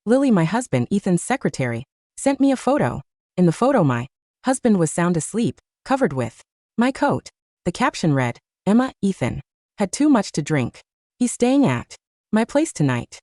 Lily, my husband, Ethan's secretary, sent me a photo. In the photo, my husband was sound asleep, covered with my coat. The caption read, "Emma, Ethan had too much to drink. He's staying at my place tonight."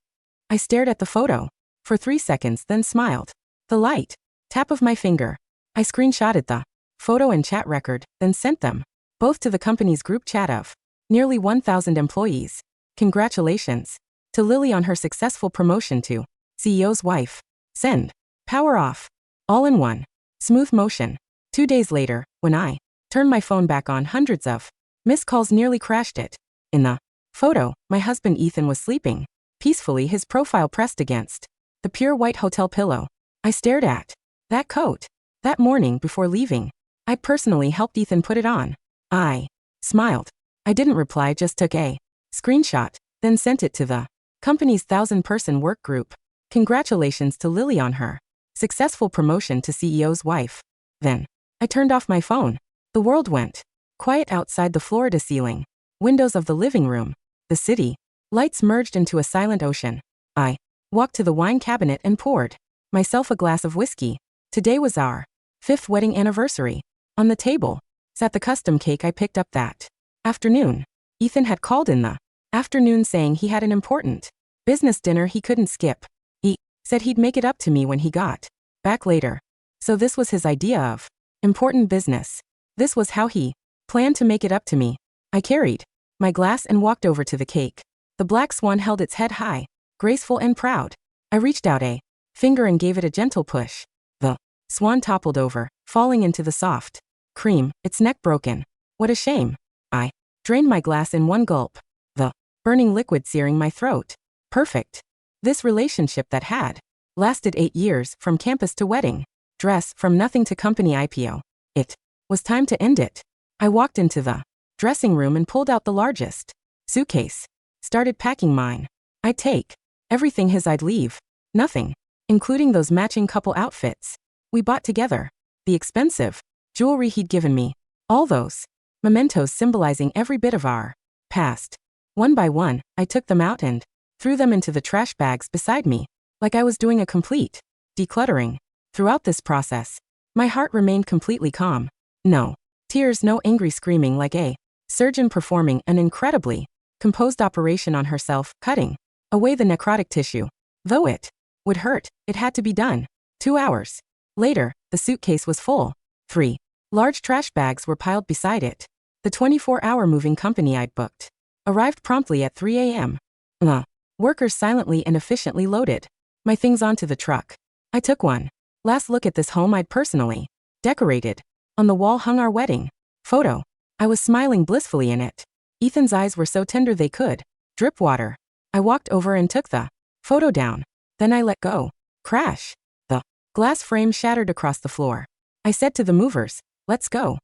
I stared at the photo for 3 seconds, then smiled. The light tap of my finger. I screenshotted the photo and chat record, then sent them both to the company's group chat of nearly 1,000 employees. Congratulations to Lily on her successful promotion to CEO's wife. Send. Power off. All in one smooth motion. 2 days later, when I turned my phone back on, hundreds of missed calls nearly crashed it. In the photo, my husband Ethan was sleeping peacefully, his profile pressed against the pure white hotel pillow. I stared at that coat. That morning before leaving, I personally helped Ethan put it on. I smiled. I didn't reply, just took a screenshot, then sent it to the company's 1,000-person work group. Congratulations to Lily on her successful promotion to CEO's wife. Then I turned off my phone. The world went quiet outside, the floor-to-ceiling windows of the living room. The city lights merged into a silent ocean. I walked to the wine cabinet and poured myself a glass of whiskey. Today was our 5th wedding anniversary. On the table sat the custom cake I picked up that afternoon. Ethan had called in the afternoon saying he had an important business dinner he couldn't skip. He said he'd make it up to me when he got back later. So this was his idea of important business. This was how he planned to make it up to me. I carried my glass and walked over to the cake. The black swan held its head high, graceful and proud. I reached out a finger and gave it a gentle push. The swan toppled over, falling into the soft cream, its neck broken. What a shame. I drained my glass in one gulp, the burning liquid searing my throat. Perfect. This relationship that had lasted 8 years, from campus to wedding dress, from nothing to company IPO. It was time to end it. I walked into the dressing room and pulled out the largest suitcase. Started packing mine. I'd take everything his, I'd leave nothing, including those matching couple outfits we bought together, the expensive jewelry he'd given me, all those mementos symbolizing every bit of our past. One by one, I took them out and threw them into the trash bags beside me, like I was doing a complete decluttering. Throughout this process, my heart remained completely calm. No tears, no angry screaming, like a surgeon performing an incredibly composed operation on herself, cutting away the necrotic tissue. Though it would hurt, it had to be done. 2 hours later, the suitcase was full. 3 large trash bags were piled beside it. The 24-hour moving company I'd booked arrived promptly at 3 a.m. The workers silently and efficiently loaded my things onto the truck. I took one last look at this home I'd personally decorated. On the wall hung our wedding photo. I was smiling blissfully in it. Ethan's eyes were so tender they could drip water. I walked over and took the photo down. Then I let go. Crash. The glass frame shattered across the floor. I said to the movers, "Let's go."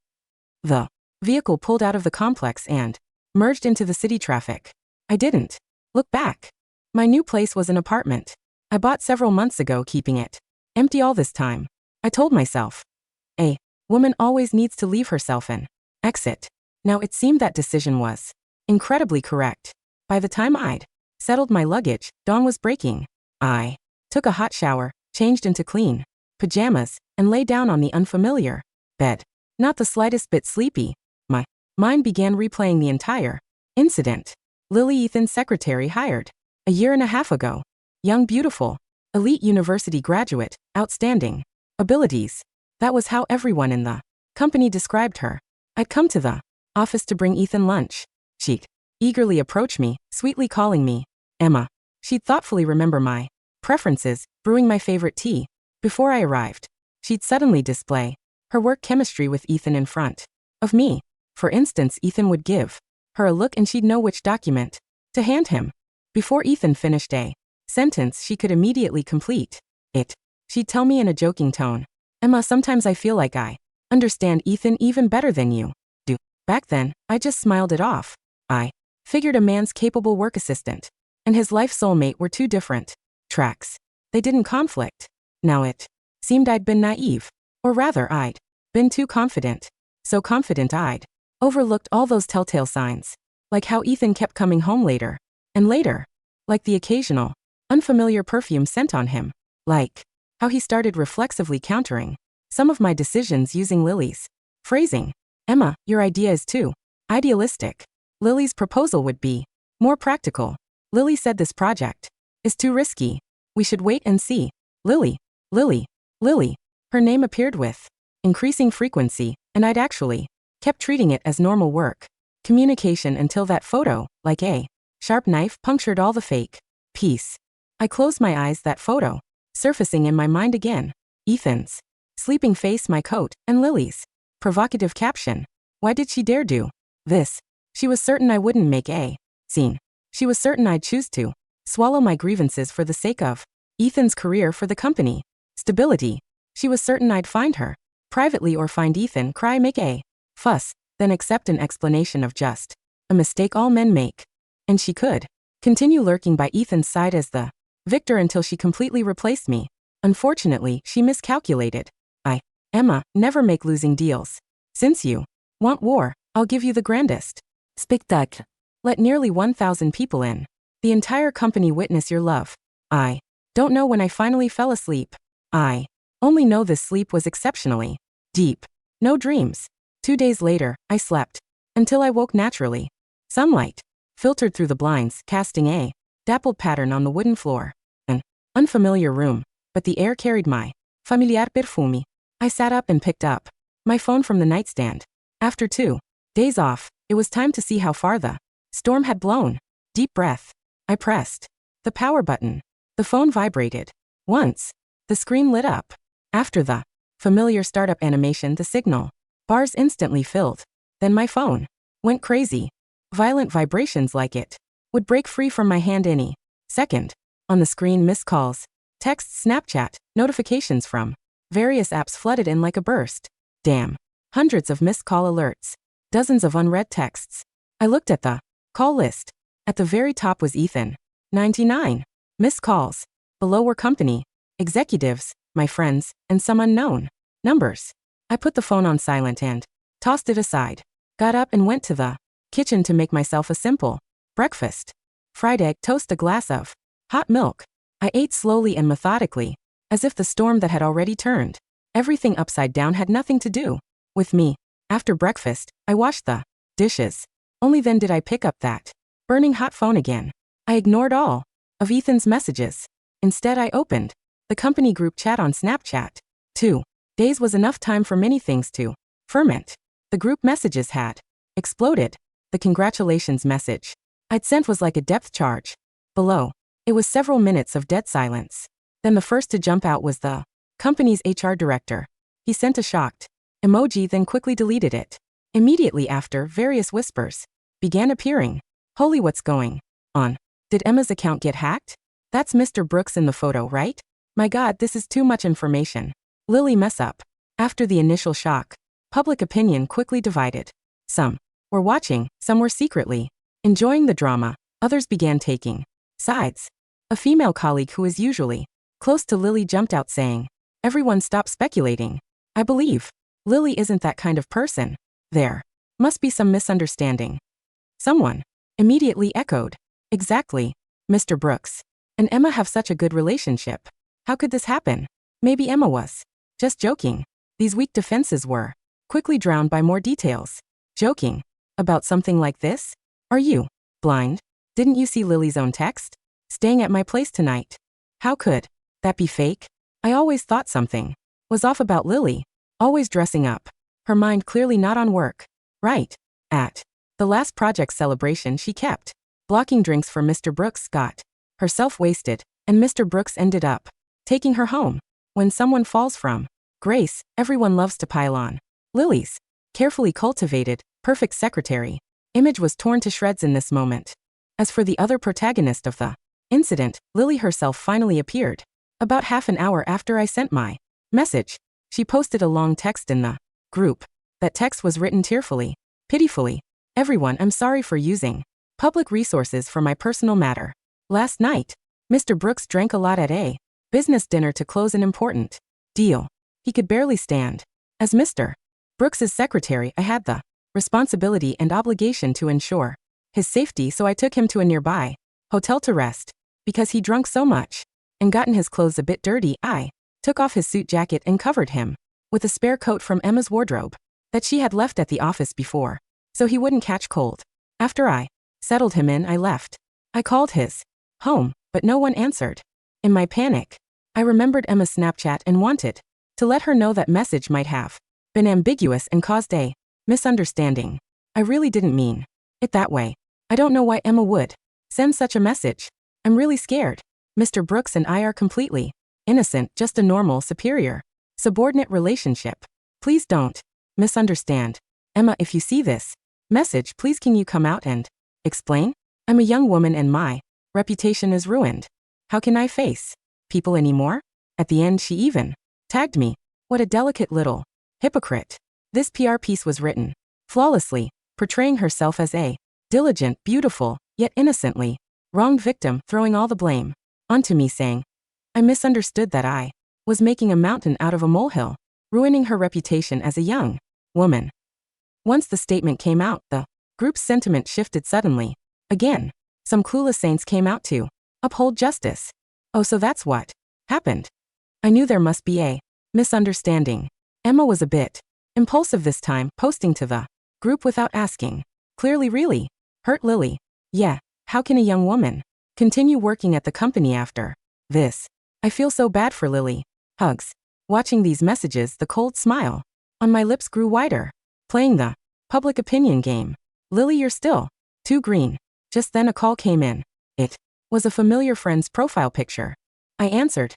The vehicle pulled out of the complex and merged into the city traffic. I didn't look back. My new place was an apartment I bought several months ago, keeping it empty all this time. I told myself, a woman always needs to leave herself an exit. Now it seemed that decision was incredibly correct. By the time I'd settled my luggage, dawn was breaking. I took a hot shower, changed into clean pajamas, and lay down on the unfamiliar bed. Not the slightest bit sleepy. My mind began replaying the entire incident. Lily, Ethan's secretary, hired a year and a half ago. Young, beautiful, elite university graduate, outstanding abilities. That was how everyone in the company described her. I'd come to the office to bring Ethan lunch. She'd eagerly approach me, sweetly calling me Emma. She'd thoughtfully remember my preferences, brewing my favorite tea. Before I arrived, she'd suddenly display her work chemistry with Ethan in front of me. For instance, Ethan would give her a look and she'd know which document to hand him. Before Ethan finished a sentence she could immediately complete it. She'd tell me in a joking tone, "Emma, sometimes I feel like I understand Ethan even better than you do." Back then, I just smiled it off. I figured a man's capable work assistant and his life soulmate were two different tracks. They didn't conflict. Now it seemed I'd been naive. Or rather, I'd been too confident. So confident I'd overlooked all those telltale signs. Like how Ethan kept coming home later and later. Like the occasional unfamiliar perfume scent on him. Like how he started reflexively countering some of my decisions using Lily's phrasing. Emma, your idea is too idealistic. Lily's proposal would be more practical. Lily said this project is too risky. We should wait and see. Lily, Lily, Lily. Her name appeared with increasing frequency, and I'd actually kept treating it as normal work communication until that photo, like a sharp knife, punctured all the fake peace. I closed my eyes, that photo surfacing in my mind again. Ethan's sleeping face, my coat, and Lily's provocative caption. Why did she dare do this? She was certain I wouldn't make a scene. She was certain I'd choose to swallow my grievances for the sake of Ethan's career, for the company stability. She was certain I'd find her privately or find Ethan, cry, make a fuss, then accept an explanation of just a mistake all men make. And she could continue lurking by Ethan's side as the victor until she completely replaced me. Unfortunately, she miscalculated. Emma, never make losing deals. Since you want war, I'll give you the grandest spectacle. Let nearly 1,000 people in the entire company witness your love. I don't know when I finally fell asleep. I only know this sleep was exceptionally deep. No dreams. 2 days later, I slept until I woke naturally. Sunlight filtered through the blinds, casting a dappled pattern on the wooden floor. An unfamiliar room, but the air carried my familiar perfume. I sat up and picked up my phone from the nightstand. After 2 days off, it was time to see how far the storm had blown. Deep breath. I pressed the power button. The phone vibrated. Once, the screen lit up. After the familiar startup animation, the signal bars instantly filled. Then my phone went crazy. Violent vibrations like it would break free from my hand any second. On the screen, missed calls, texts, Snapchat, notifications from various apps flooded in like a burst. Damn. Hundreds of missed call alerts. Dozens of unread texts. I looked at the call list. At the very top was Ethan. 99 missed calls. Below were company executives, my friends, and some unknown numbers. I put the phone on silent and tossed it aside. Got up and went to the kitchen to make myself a simple breakfast. Fried egg, toast, a glass of hot milk. I ate slowly and methodically, as if the storm that had already turned everything upside down had nothing to do with me. After breakfast, I washed the dishes. Only then did I pick up that burning hot phone again. I ignored all of Ethan's messages. Instead, I opened the company group chat on Snapchat. 2 days was enough time for many things to ferment. The group messages had exploded. The congratulations message I'd sent was like a depth charge. Below, it was several minutes of dead silence. Then the first to jump out was the company's HR director. He sent a shocked emoji, then quickly deleted it. Immediately after, various whispers began appearing. Holy, what's going on? Did Emma's account get hacked? That's Mr. Brooks in the photo, right? My God, this is too much information. Lily, mess up. After the initial shock, public opinion quickly divided. Some were watching, some were secretly enjoying the drama, others began taking sides. A female colleague who is usually close to Lily jumped out saying, "Everyone stop speculating. I believe Lily isn't that kind of person. There must be some misunderstanding." Someone immediately echoed, "Exactly. Mr. Brooks and Emma have such a good relationship. How could this happen? Maybe Emma was just joking." These weak defenses were quickly drowned by more details. Joking about something like this? Are you blind? Didn't you see Lily's own text? Staying at my place tonight. How could that be fake? I always thought something was off about Lily. Always dressing up. Her mind clearly not on work. Right. At the last project celebration, she kept blocking drinks for Mr. Brooks, got herself wasted, and Mr. Brooks ended up taking her home. When someone falls from grace, everyone loves to pile on. Lily's carefully cultivated, perfect secretary image was torn to shreds in this moment. As for the other protagonist of the incident, Lily herself finally appeared. About half an hour after I sent my message, she posted a long text in the group. That text was written tearfully, pitifully. "Everyone, I'm sorry for using public resources for my personal matter. Last night, Mr. Brooks drank a lot at a business dinner to close an important deal. He could barely stand. As Mr. Brooks's secretary, I had the responsibility and obligation to ensure his safety, so I took him to a nearby hotel to rest. because he drunk so much and gotten his clothes a bit dirty. I took off his suit jacket and covered him with a spare coat from Emma's wardrobe that she had left at the office before, so he wouldn't catch cold. After I settled him in, I left. I called his home, but no one answered. In my panic, I remembered Emma's Snapchat and wanted to let her know that message might have been ambiguous and caused a misunderstanding. I really didn't mean it that way. I don't know why Emma would send such a message. I'm really scared. Mr. Brooks and I are completely innocent, just a normal superior-subordinate relationship. Please don't misunderstand. Emma, if you see this message, please can you come out and explain? I'm a young woman and my reputation is ruined. How can I face people anymore? At the end, she even tagged me. What a delicate little hypocrite. This PR piece was written flawlessly, portraying herself as a diligent, beautiful, yet innocently wronged victim, throwing all the blame onto me, saying I misunderstood that I was making a mountain out of a molehill, ruining her reputation as a young woman. Once the statement came out, the group's sentiment shifted suddenly. Again, some clueless saints came out to uphold justice. Oh, so that's what happened. I knew there must be a misunderstanding. Emma was a bit impulsive this time, posting to the group without asking. Clearly really hurt Lily. Yeah, how can a young woman continue working at the company after this? I feel so bad for Lily. Hugs. Watching these messages, the cold smile on my lips grew wider. Playing the public opinion game. Lily, you're still too green. Just then a call came in. It was a familiar friend's profile picture. I answered.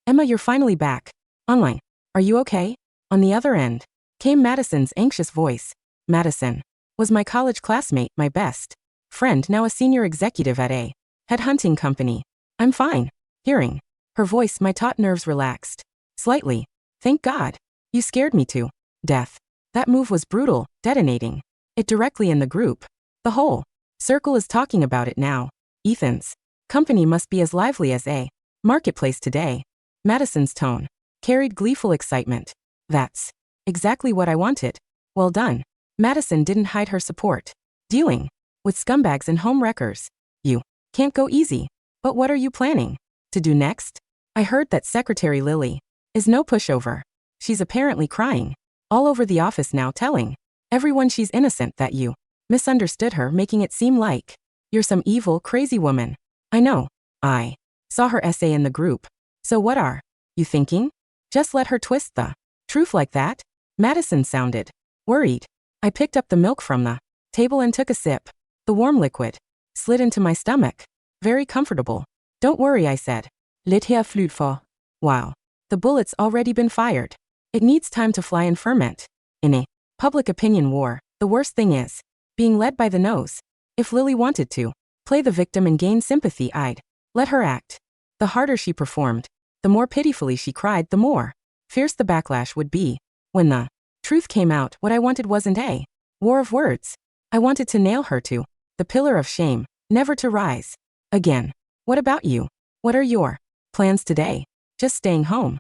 Emma, you're finally back online. Are you okay? On the other end came Madison's anxious voice. Madison was my college classmate, my best friend, now a senior executive at a headhunting company. I'm fine. Hearing her voice, my taut nerves relaxed slightly. Thank God. You scared me to death. That move was brutal, detonating it directly in the group. The whole circle is talking about it now. Ethan's company must be as lively as a marketplace today. Madison's tone carried gleeful excitement. That's exactly what I wanted. Well done. Madison didn't hide her support. Dealing with scumbags and home wreckers. You can't go easy. But what are you planning to do next? I heard that Secretary Lily is no pushover. She's apparently crying all over the office now, telling everyone she's innocent, that you misunderstood her, making it seem like you're some evil, crazy woman. I know. I saw her essay in the group. So what are you thinking? Just let her twist the truth like that? Madison sounded worried. I picked up the milk from the table and took a sip. The warm liquid slid into my stomach. Very comfortable. Don't worry, I said. Let her flute for. Wow. The bullet's already been fired. It needs time to fly and ferment. In a public opinion war, the worst thing is being led by the nose. If Lily wanted to play the victim and gain sympathy, I'd let her act. The harder she performed, the more pitifully she cried, the more fierce the backlash would be. When the truth came out, what I wanted wasn't a war of words. I wanted to nail her to the pillar of shame, never to rise again. What about you? What are your plans today? Just staying home?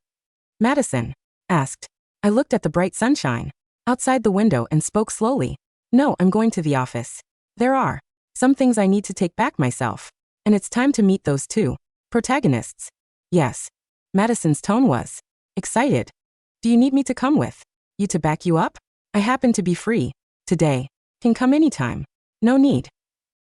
Madison asked. I looked at the bright sunshine outside the window and spoke slowly. No, I'm going to the office. There are some things I need to take back myself, and it's time to meet those two protagonists. Yes. Madison's tone was excited. Do you need me to come with you to back you up? I happen to be free today. Can come anytime. No need.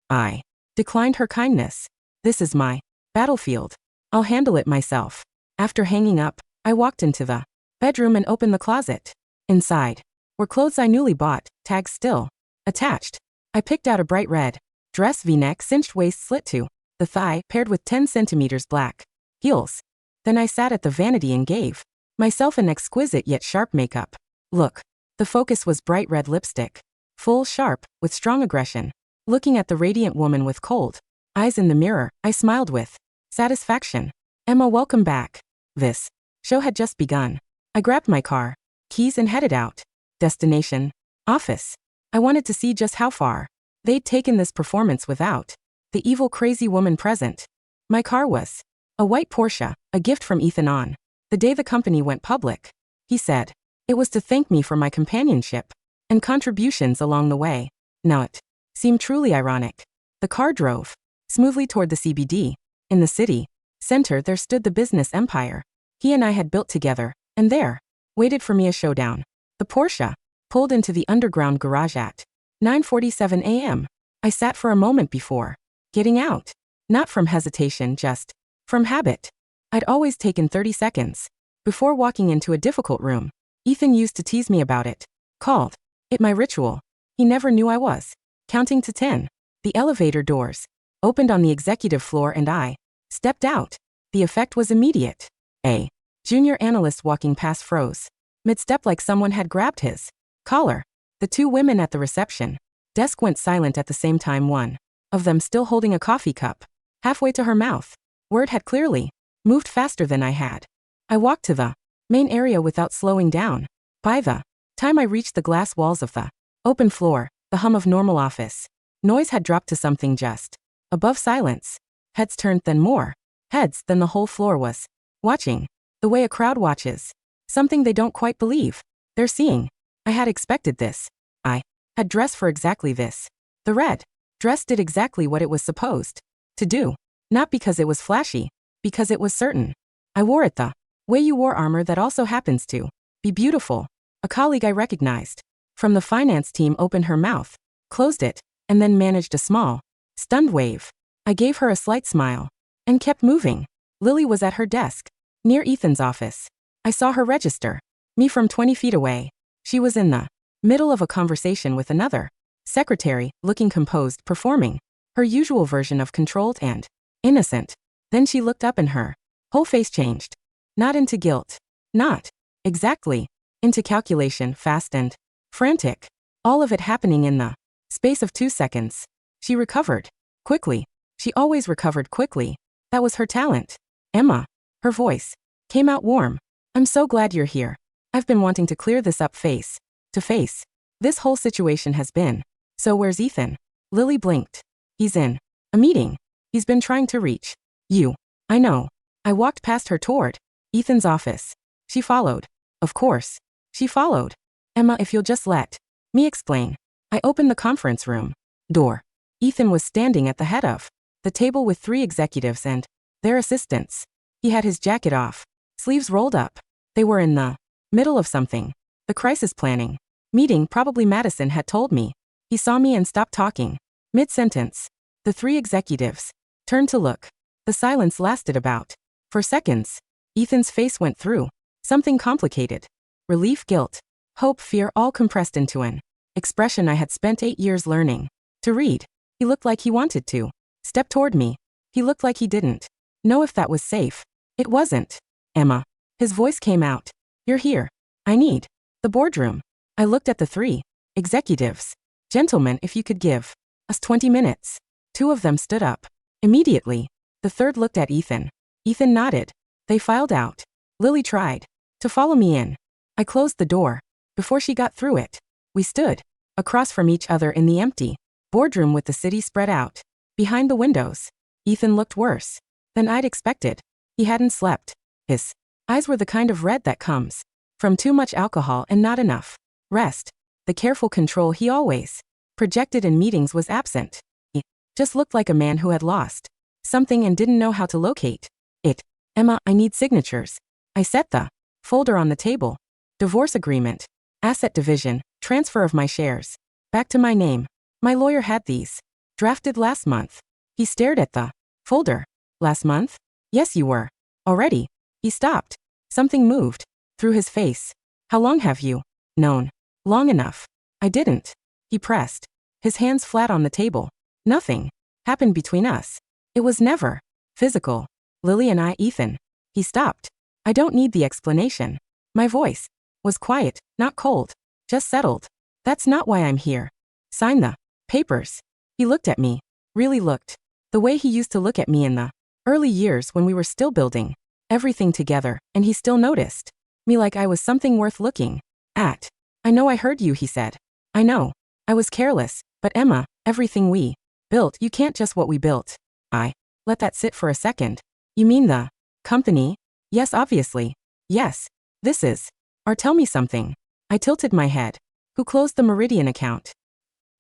I declined her kindness. This is my battlefield. I'll handle it myself. After hanging up, I walked into the bedroom and opened the closet. Inside were clothes I newly bought, tags still attached. I picked out a bright red dress, V-neck, cinched waist slit to the thigh, paired with 10 centimeters black heels. Then I sat at the vanity and gave myself an exquisite yet sharp makeup look. The focus was bright red lipstick, full, sharp, with strong aggression. Looking at the radiant woman with cold eyes in the mirror, I smiled with satisfaction. Emma, welcome back. This show had just begun. I grabbed my car keys and headed out. Destination: office. I wanted to see just how far they'd taken this performance without the evil, crazy woman present. My car was a white Porsche, a gift from Ethan on the day the company went public. He said it was to thank me for my companionship and contributions along the way. Now it seemed truly ironic. The car drove smoothly toward the CBD. In the city center there stood the business empire he and I had built together, and there waited for me a showdown. The Porsche pulled into the underground garage at 9:47 a.m. I sat for a moment before getting out. Not from hesitation, just from habit. I'd always taken 30 seconds before walking into a difficult room. Ethan used to tease me about it. Called it my ritual. He never knew I was counting to 10. The elevator doors opened on the executive floor and I stepped out. The effect was immediate. A junior analyst walking past froze mid-step like someone had grabbed his collar. The two women at the reception desk went silent at the same time, one of them still holding a coffee cup halfway to her mouth. Word had clearly moved faster than I had. I walked to the main area without slowing down. By the time I reached the glass walls of the open floor, the hum of normal office noise had dropped to something just above silence. Heads turned, then more heads than the whole floor was watching, the way a crowd watches something they don't quite believe they're seeing. I had expected this. I had dressed for exactly this. The red dress did exactly what it was supposed to do. Not because it was flashy, because it was certain. I wore it the way you wore armor that also happens to be beautiful. A colleague I recognized from the finance team opened her mouth, closed it, and then managed a small, stunned wave. I gave her a slight smile and kept moving. Lily was at her desk, near Ethan's office. I saw her register me from 20 feet away. She was in the middle of a conversation with another secretary, looking composed, performing her usual version of controlled and innocent. Then she looked up and her whole face changed. Not into guilt. Not exactly into calculation, fast and frantic. All of it happening in the space of 2 seconds. She recovered quickly. She always recovered quickly. That was her talent. Emma. Her voice came out warm. I'm so glad you're here. I've been wanting to clear this up face to face. This whole situation has been. So where's Ethan? Lily blinked. He's in a meeting. He's been trying to reach you. I know. I walked past her toward Ethan's office. She followed. Of course. She followed. Emma, if you'll just let me explain. I opened the conference room door. Ethan was standing at the head of the table with 3 executives and their assistants. He had his jacket off, sleeves rolled up. They were in the middle of something. The crisis planning meeting, probably, Madison had told me. He saw me and stopped talking mid-sentence. The 3 executives turned to look. The silence lasted about 4 seconds. Ethan's face went through something complicated. Relief, guilt, hope, fear, all compressed into an expression I had spent 8 years learning to read. He looked like he wanted to step toward me. He looked like he didn't know if that was safe. It wasn't. Emma. His voice came out. You're here. I need the boardroom. I looked at the 3 executives. Gentlemen, if you could give us 20 minutes. 2 of them stood up immediately. The third looked at Ethan. Ethan nodded. They filed out. Lily tried to follow me in. I closed the door before she got through it. We stood across from each other in the empty boardroom with the city spread out behind the windows. Ethan looked worse than I'd expected. He hadn't slept. His eyes were the kind of red that comes from too much alcohol and not enough rest. The careful control he always projected in meetings was absent. He just looked like a man who had lost something and didn't know how to locate it. Emma, I need signatures. I set the folder on the table. Divorce agreement, asset division, transfer of my shares back to my name. My lawyer had these drafted last month. He stared at the folder. Last month? Yes, you were. Already. He stopped. Something moved through his face. How long have you known? Long enough. I didn't. He pressed his hands flat on the table. Nothing happened between us. It was never physical. Lily and I, Ethan. He stopped. I don't need the explanation. My voice was quiet, not cold, just settled. That's not why I'm here. Sign the papers. He looked at me. Really looked. The way he used to look at me in the early years when we were still building everything together, and he still noticed me like I was something worth looking at. I know I heard you, he said. I know. I was careless, but Emma, everything we built, you can't just what we built. I let that sit for a second. You mean the company? Yes, obviously. Yes. This is. Or tell me something. I tilted my head. Who closed the Meridian account?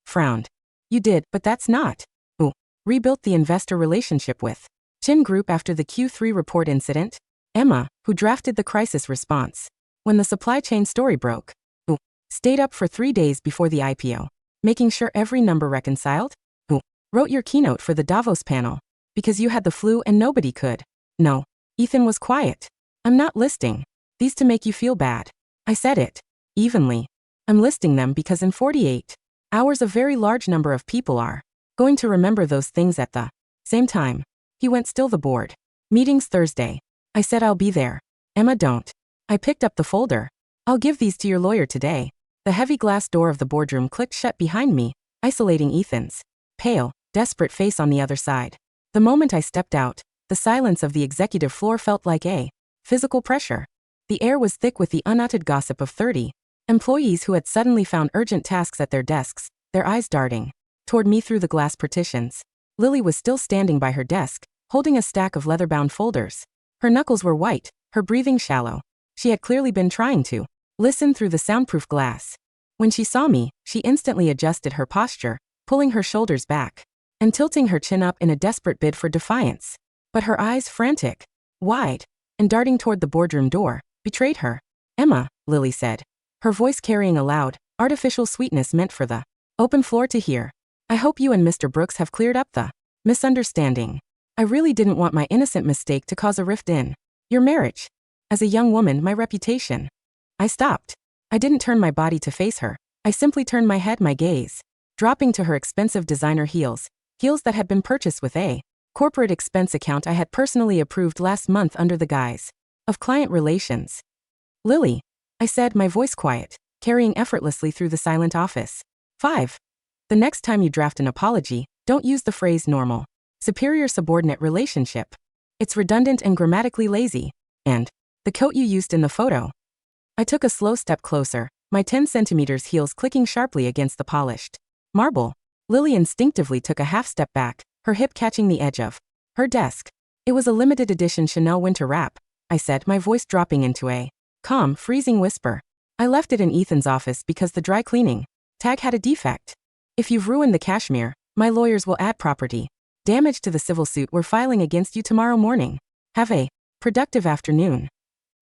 Frowned. You did, but that's not. Who rebuilt the investor relationship with Chin Group after the Q3 report incident? Emma, who drafted the crisis response. When the supply chain story broke. Who stayed up for 3 days before the IPO, making sure every number reconciled? Who wrote your keynote for the Davos panel because you had the flu and nobody could? No. Ethan was quiet. I'm not listing these to make you feel bad. I said it evenly. I'm listing them because in 48 hours a very large number of people are going to remember those things at the same time. He went still the board. Meetings Thursday. I said I'll be there. Emma, don't. I picked up the folder. I'll give these to your lawyer today. The heavy glass door of the boardroom clicked shut behind me, isolating Ethan's pale, desperate face on the other side. The moment I stepped out, the silence of the executive floor felt like a physical pressure. The air was thick with the unuttered gossip of 30 employees who had suddenly found urgent tasks at their desks, their eyes darting toward me through the glass partitions. Lily was still standing by her desk, holding a stack of leather-bound folders. Her knuckles were white, her breathing shallow. She had clearly been trying to listen through the soundproof glass. When she saw me, she instantly adjusted her posture, pulling her shoulders back and tilting her chin up in a desperate bid for defiance. But her eyes, frantic, wide, and darting toward the boardroom door, betrayed her. Emma, Lily said, her voice carrying a loud, artificial sweetness meant for the open floor to hear. I hope you and Mr. Brooks have cleared up the misunderstanding. I really didn't want my innocent mistake to cause a rift in your marriage. As a young woman, my reputation. I stopped. I didn't turn my body to face her. I simply turned my head, my gaze dropping to her expensive designer heels that had been purchased with a corporate expense account I had personally approved last month under the guise of client relations. Lily, I said, my voice quiet, carrying effortlessly through the silent office. 5. The next time you draft an apology, don't use the phrase normal, superior-subordinate relationship. It's redundant and grammatically lazy. And the coat you used in the photo. I took a slow step closer, my 10 centimeters heels clicking sharply against the polished marble. Lily instinctively took a half step back, her hip catching the edge of her desk. It was a limited edition Chanel winter wrap, I said, my voice dropping into a calm, freezing whisper. I left it in Ethan's office because the dry cleaning tag had a defect. If you've ruined the cashmere, my lawyers will add property damage to the civil suit we're filing against you tomorrow morning. Have a productive afternoon.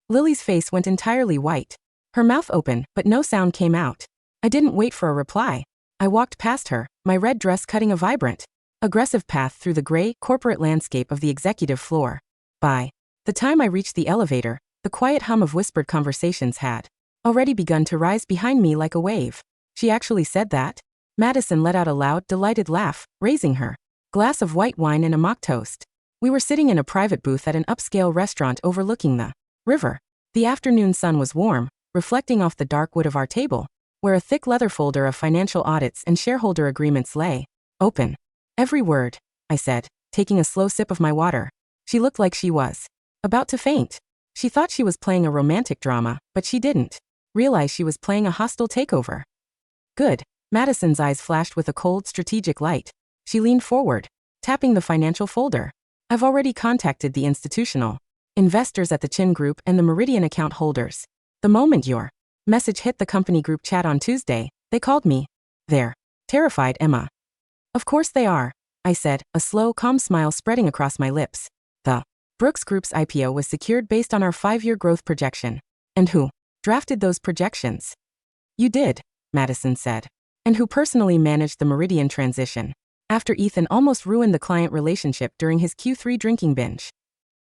Lily's face went entirely white. Her mouth open, but no sound came out. I didn't wait for a reply. I walked past her, my red dress cutting a vibrant, aggressive path through the gray, corporate landscape of the executive floor. By the time I reached the elevator, the quiet hum of whispered conversations had already begun to rise behind me like a wave. She actually said that? Madison let out a loud, delighted laugh, raising her glass of white wine and a mock toast. We were sitting in a private booth at an upscale restaurant overlooking the river. The afternoon sun was warm, reflecting off the dark wood of our table, where a thick leather folder of financial audits and shareholder agreements lay open. Every word, I said, taking a slow sip of my water. She looked like she was about to faint. She thought she was playing a romantic drama, but she didn't realize she was playing a hostile takeover. Good. Madison's eyes flashed with a cold, strategic light. She leaned forward, tapping the financial folder. I've already contacted the institutional investors at the Chin Group and the Meridian account holders. The moment your message hit the company group chat on Tuesday, they called me. They're terrified, Emma. Of course they are, I said, a slow, calm smile spreading across my lips. The Brooks Group's IPO was secured based on our 5-year growth projection. And who drafted those projections? You did, Madison said. And who personally managed the Meridian transition after Ethan almost ruined the client relationship during his Q3 drinking binge?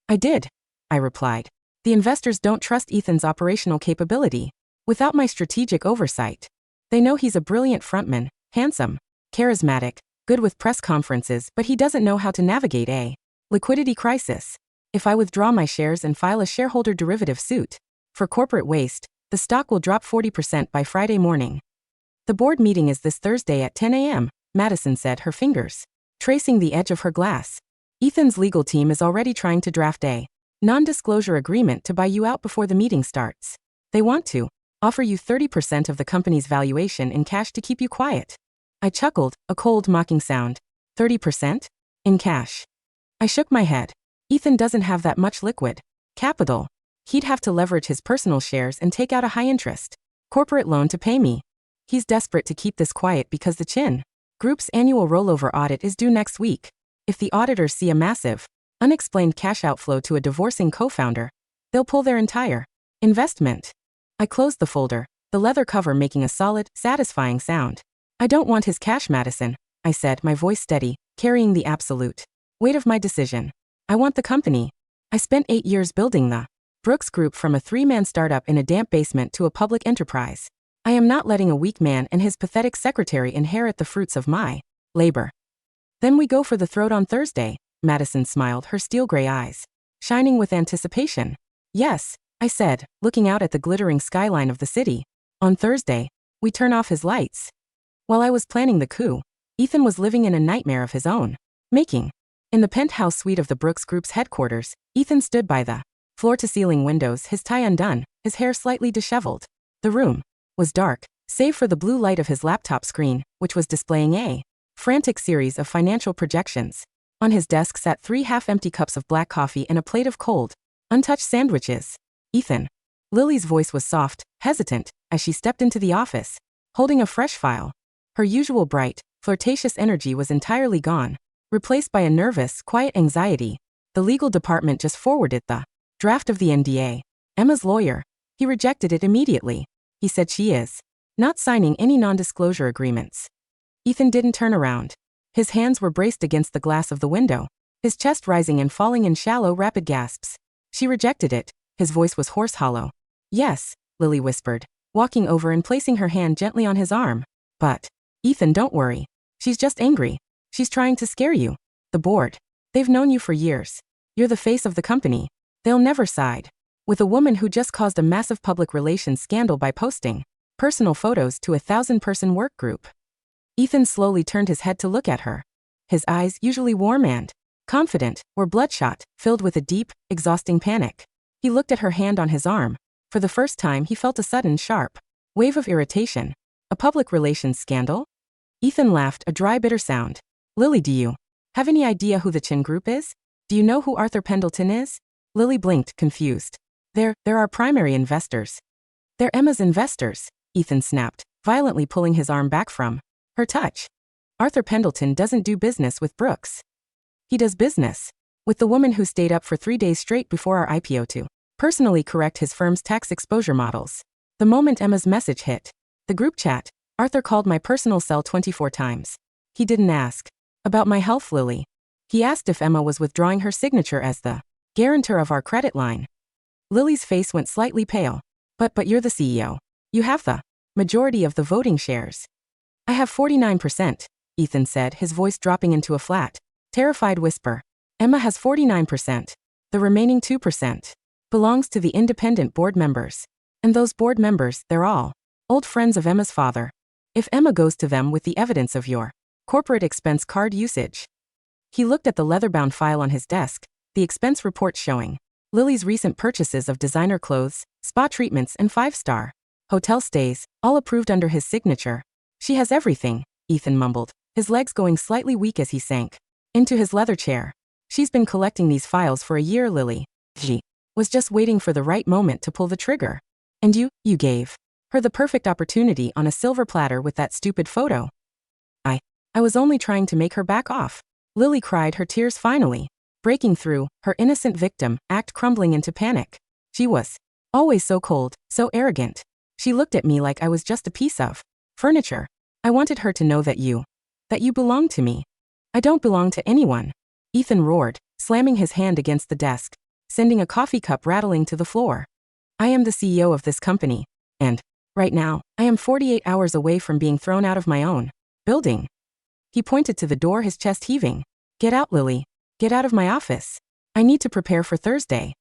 I did, I replied. The investors don't trust Ethan's operational capability without my strategic oversight. They know he's a brilliant frontman, handsome, charismatic, good with press conferences, but he doesn't know how to navigate a liquidity crisis. If I withdraw my shares and file a shareholder derivative suit for corporate waste, the stock will drop 40% by Friday morning. The board meeting is this Thursday at 10 a.m., Madison said, her fingers tracing the edge of her glass. Ethan's legal team is already trying to draft a non-disclosure agreement to buy you out before the meeting starts. They want to offer you 30% of the company's valuation in cash to keep you quiet. I chuckled, a cold, mocking sound. 30%? In cash. I shook my head. Ethan doesn't have that much liquid capital. He'd have to leverage his personal shares and take out a high-interest corporate loan to pay me. He's desperate to keep this quiet because the Chin Group's annual rollover audit is due next week. If the auditors see a massive Unexplained cash outflow to a divorcing co-founder. They'll pull their entire investment. I closed the folder, the leather cover making a solid, satisfying sound. I don't want his cash, Madison, I said, my voice steady, carrying the absolute weight of my decision. I want the company. I spent 8 years building the Brooks Group from a 3-man startup in a damp basement to a public enterprise. I am not letting a weak man and his pathetic secretary inherit the fruits of my labor. Then we go for the throat on Thursday, Madison smiled, her steel gray eyes shining with anticipation. Yes, I said, looking out at the glittering skyline of the city. On Thursday, we turn off his lights. While I was planning the coup, Ethan was living in a nightmare of his own making. In the penthouse suite of the Brooks Group's headquarters, Ethan stood by the floor-to-ceiling windows, his tie undone, his hair slightly disheveled. The room was dark, save for the blue light of his laptop screen, which was displaying a frantic series of financial projections. On his desk sat 3 half-empty cups of black coffee and a plate of cold, untouched sandwiches. Ethan. Lily's voice was soft, hesitant, as she stepped into the office, holding a fresh file. Her usual bright, flirtatious energy was entirely gone, replaced by a nervous, quiet anxiety. The legal department just forwarded the draft of the NDA. Emma's lawyer. He rejected it immediately. He said she is not signing any non-disclosure agreements. Ethan didn't turn around. His hands were braced against the glass of the window, his chest rising and falling in shallow, rapid gasps. She rejected it. His voice was hoarse, hollow. Yes, Lily whispered, walking over and placing her hand gently on his arm. But, Ethan, don't worry. She's just angry. She's trying to scare you. The board. They've known you for years. You're the face of the company. They'll never side with a woman who just caused a massive public relations scandal by posting personal photos to a 1,000-person work group. Ethan slowly turned his head to look at her. His eyes, usually warm and confident, were bloodshot, filled with a deep, exhausting panic. He looked at her hand on his arm. For the first time he felt a sudden, sharp wave of irritation. A public relations scandal? Ethan laughed, a dry, bitter sound. Lily, do you have any idea who the Chin Group is? Do you know who Arthur Pendleton is? Lily blinked, confused. They're our primary investors. They're Emma's investors, Ethan snapped, violently pulling his arm back from her touch. Arthur Pendleton doesn't do business with Brooks. He does business with the woman who stayed up for 3 days straight before our IPO to personally correct his firm's tax exposure models. The moment Emma's message hit the group chat, Arthur called my personal cell 24 times. He didn't ask about my health, Lily. He asked if Emma was withdrawing her signature as the guarantor of our credit line. Lily's face went slightly pale. But you're the CEO. You have the majority of the voting shares. I have 49%, Ethan said, his voice dropping into a flat, terrified whisper. Emma has 49%. The remaining 2% belongs to the independent board members. And those board members, they're all old friends of Emma's father. If Emma goes to them with the evidence of your corporate expense card usage. He looked at the leather-bound file on his desk, the expense report showing Lily's recent purchases of designer clothes, spa treatments, and 5-star hotel stays, all approved under his signature. She has everything, Ethan mumbled, his legs going slightly weak as he sank into his leather chair. She's been collecting these files for a year, Lily. She was just waiting for the right moment to pull the trigger. And you gave her the perfect opportunity on a silver platter with that stupid photo. I was only trying to make her back off. Lily cried, her tears finally breaking through, her innocent victim act crumbling into panic. She was always so cold, so arrogant. She looked at me like I was just a piece of furniture. I wanted her to know that you belong to me. I don't belong to anyone. Ethan roared, slamming his hand against the desk, sending a coffee cup rattling to the floor. I am the CEO of this company. And, right now, I am 48 hours away from being thrown out of my own building. He pointed to the door, his chest heaving. Get out, Lily. Get out of my office. I need to prepare for Thursday.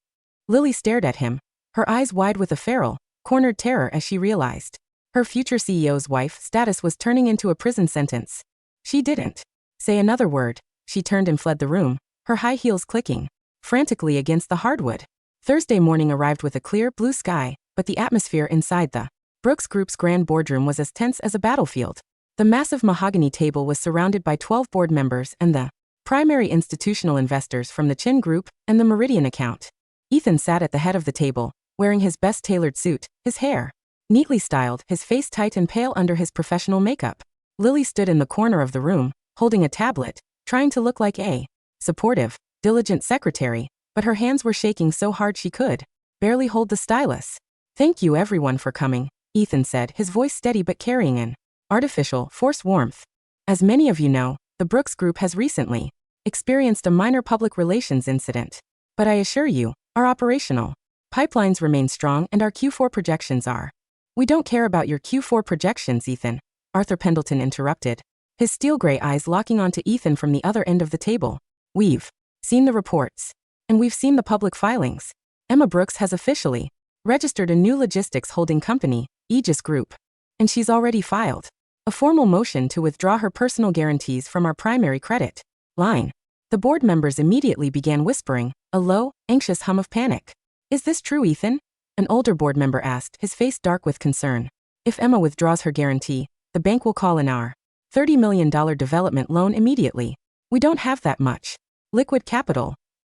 Lily stared at him, her eyes wide with a feral, cornered terror as she realized her future CEO's wife status was turning into a prison sentence. She didn't say another word. She turned and fled the room, her high heels clicking frantically against the hardwood. Thursday morning arrived with a clear, blue sky, but the atmosphere inside the Brooks Group's grand boardroom was as tense as a battlefield. The massive mahogany table was surrounded by 12 board members and the primary institutional investors from the Chin Group and the Meridian account. Ethan sat at the head of the table, wearing his best tailored suit, his hair neatly styled, his face tight and pale under his professional makeup. Lily stood in the corner of the room, holding a tablet, trying to look like a supportive, diligent secretary, but her hands were shaking so hard she could barely hold the stylus. "Thank you everyone for coming," Ethan said, his voice steady but carrying an artificial, forced warmth. "As many of you know, the Brooks Group has recently experienced a minor public relations incident. But I assure you, our operational pipelines remain strong and our Q4 projections are." "We don't care about your Q4 projections, Ethan," Arthur Pendleton interrupted, his steel-gray eyes locking onto Ethan from the other end of the table. "We've seen the reports. And we've seen the public filings. Emma Brooks has officially registered a new logistics holding company, Aegis Group. And she's already filed a formal motion to withdraw her personal guarantees from our primary credit line." The board members immediately began whispering, a low, anxious hum of panic. "Is this true, Ethan?" an older board member asked, his face dark with concern. "If Emma withdraws her guarantee, the bank will call in our $30 million development loan immediately. We don't have that much liquid capital."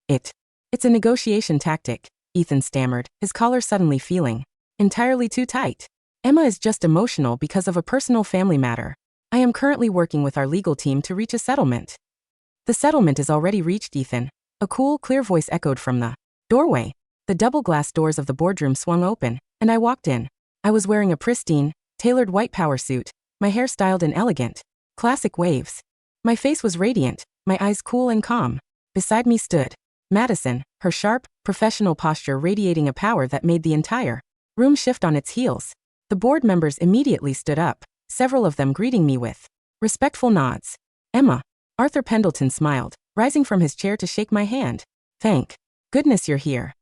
It's a negotiation tactic," Ethan stammered, his collar suddenly feeling entirely too tight. "Emma is just emotional because of a personal family matter. I am currently working with our legal team to reach a settlement." "The settlement is already reached, Ethan," a cool, clear voice echoed from the doorway. The double glass doors of the boardroom swung open, and I walked in. I was wearing a pristine, tailored white power suit, my hair styled in elegant, classic waves. My face was radiant, my eyes cool and calm. Beside me stood Madison, her sharp, professional posture radiating a power that made the entire room shift on its heels. The board members immediately stood up, several of them greeting me with respectful nods. "Emma," Arthur Pendleton smiled, rising from his chair to shake my hand. "Thank goodness you're here."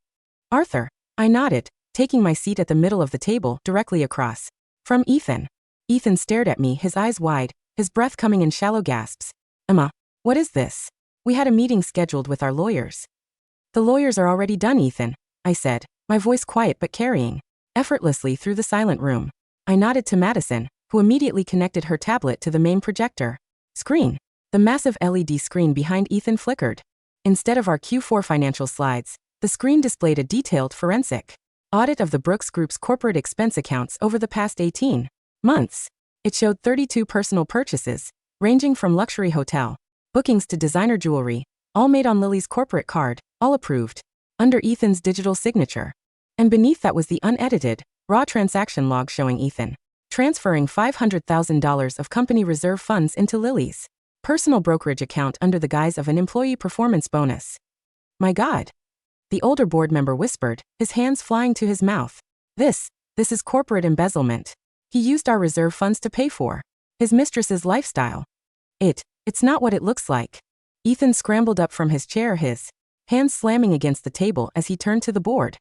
"Arthur," I nodded, taking my seat at the middle of the table, directly across from Ethan. Ethan stared at me, his eyes wide, his breath coming in shallow gasps. "Emma, what is this?" "We had a meeting scheduled with our lawyers." "The lawyers are already done, Ethan," I said, my voice quiet but carrying effortlessly through the silent room. I nodded to Madison, who immediately connected her tablet to the main projector screen. The massive LED screen behind Ethan flickered. Instead of our Q4 financial slides, the screen displayed a detailed forensic audit of the Brooks Group's corporate expense accounts over the past 18 months. It showed 32 personal purchases, ranging from luxury hotel bookings to designer jewelry, all made on Lily's corporate card, all approved under Ethan's digital signature. And beneath that was the unedited, raw transaction log showing Ethan transferring $500,000 of company reserve funds into Lily's personal brokerage account under the guise of an employee performance bonus. "My God," the older board member whispered, his hands flying to his mouth. This is corporate embezzlement. He used our reserve funds to pay for his mistress's lifestyle." It's not what it looks like." Ethan scrambled up from his chair, his hands slamming against the table as he turned to the board.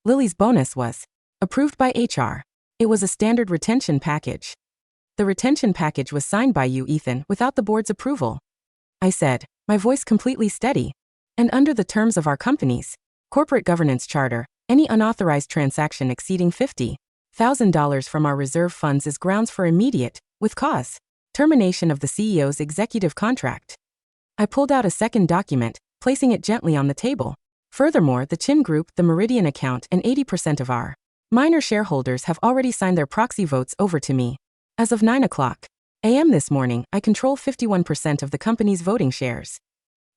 "Lily's bonus was approved by HR. It was a standard retention package." "The retention package was signed by you, Ethan, without the board's approval," I said, my voice completely steady. "And under the terms of our company's corporate governance charter, any unauthorized transaction exceeding $50,000 from our reserve funds is grounds for immediate, with cause, termination of the CEO's executive contract." I pulled out a second document, placing it gently on the table. "Furthermore, the Chin Group, the Meridian account, and 80% of our minor shareholders have already signed their proxy votes over to me. As of 9 a.m. this morning, I control 51% of the company's voting shares."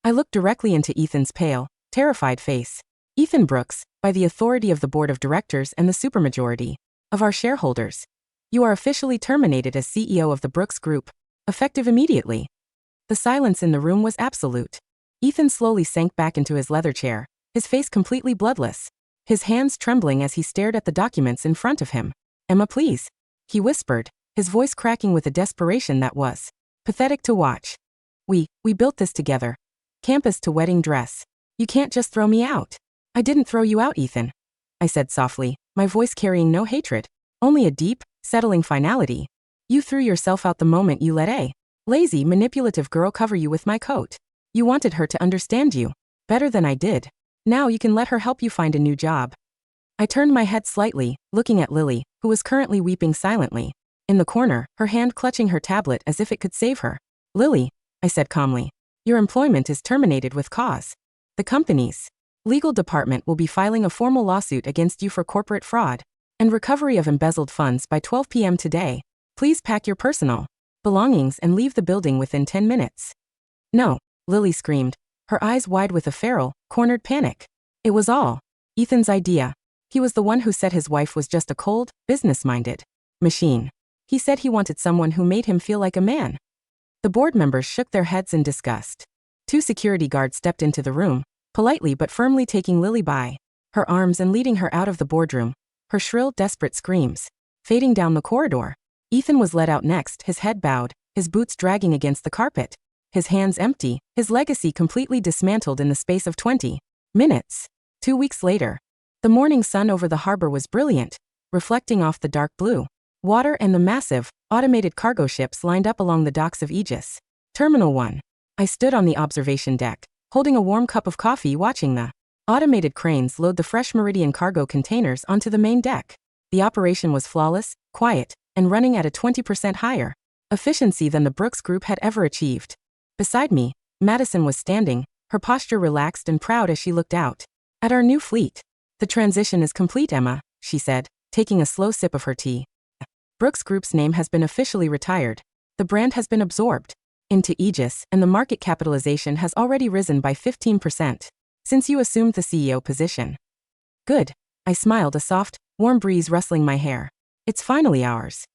I looked directly into Ethan's pale, terrified face. "Ethan Brooks, by the authority of the board of directors and the supermajority of our shareholders, you are officially terminated as CEO of the Brooks Group, effective immediately." The silence in the room was absolute. Ethan slowly sank back into his leather chair, his face completely bloodless, his hands trembling as he stared at the documents in front of him. "Emma, please," he whispered, his voice cracking with a desperation that was pathetic to watch. We built this together. Campus to wedding dress. You can't just throw me out." "I didn't throw you out, Ethan," I said softly, my voice carrying no hatred, only a deep, settling finality. "You threw yourself out the moment you let a lazy, manipulative girl cover you with my coat. You wanted her to understand you better than I did. Now you can let her help you find a new job." I turned my head slightly, looking at Lily, who was currently weeping silently in the corner, her hand clutching her tablet as if it could save her. "Lily," I said calmly, "your employment is terminated with cause. The company's legal department will be filing a formal lawsuit against you for corporate fraud and recovery of embezzled funds by 12 p.m. today. Please pack your personal belongings and leave the building within 10 minutes. "No," Lily screamed, her eyes wide with a feral, cornered panic. It was all Ethan's idea. He was the one who said his wife was just a cold, business-minded machine. He said he wanted someone who made him feel like a man. The board members shook their heads in disgust. 2 security guards stepped into the room, politely but firmly taking Lily by her arms and leading her out of the boardroom, her shrill, desperate screams fading down the corridor. Ethan was led out next, his head bowed, his boots dragging against the carpet, his hands empty, his legacy completely dismantled in the space of 20 minutes. 2 weeks later, the morning sun over the harbor was brilliant, reflecting off the dark blue water and the massive, automated cargo ships lined up along the docks of Aegis. Terminal 1. I stood on the observation deck, holding a warm cup of coffee, watching the automated cranes load the fresh Meridian cargo containers onto the main deck. The operation was flawless, quiet, and running at a 20% higher efficiency than the Brooks Group had ever achieved. Beside me, Madison was standing, her posture relaxed and proud as she looked out at our new fleet. The transition is complete, Emma, she said, taking a slow sip of her tea. Brooks Group's name has been officially retired. The brand has been absorbed into Aegis, and the market capitalization has already risen by 15% since you assumed the CEO position. Good. I smiled, a soft, warm breeze rustling my hair. It's finally ours.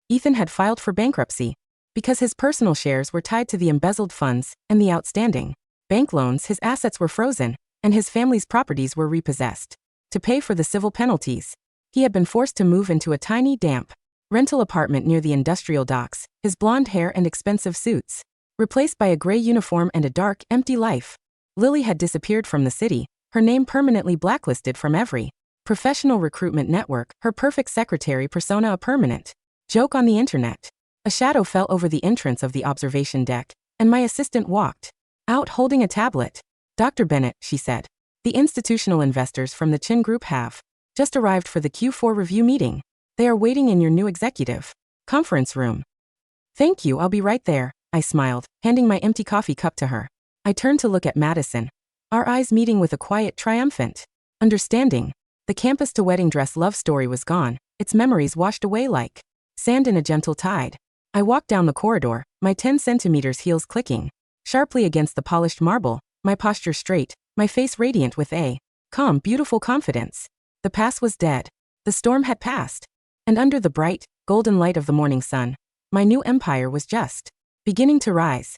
Ethan had filed for bankruptcy because his personal shares were tied to the embezzled funds and the outstanding bank loans. His assets were frozen, and his family's properties were repossessed. To pay for the civil penalties, he had been forced to move into a tiny, damp rental apartment near the industrial docks, his blonde hair and expensive suits replaced by a gray uniform and a dark, empty life. Lily had disappeared from the city, her name permanently blacklisted from every professional recruitment network, her perfect secretary persona a permanent joke on the internet. A shadow fell over the entrance of the observation deck, and my assistant walked out holding a tablet. Dr. Bennett, she said, the institutional investors from the Chin Group have just arrived for the Q4 review meeting. They are waiting in your new executive conference room. Thank you, I'll be right there, I smiled, handing my empty coffee cup to her. I turned to look at Madison, our eyes meeting with a quiet, triumphant understanding. The campus-to-wedding dress love story was gone, its memories washed away like sand in a gentle tide. I walked down the corridor, my 10 centimeters heels clicking sharply against the polished marble, my posture straight, my face radiant with a calm, beautiful confidence. The past was dead. The storm had passed. And under the bright, golden light of the morning sun, my new empire was just beginning to rise.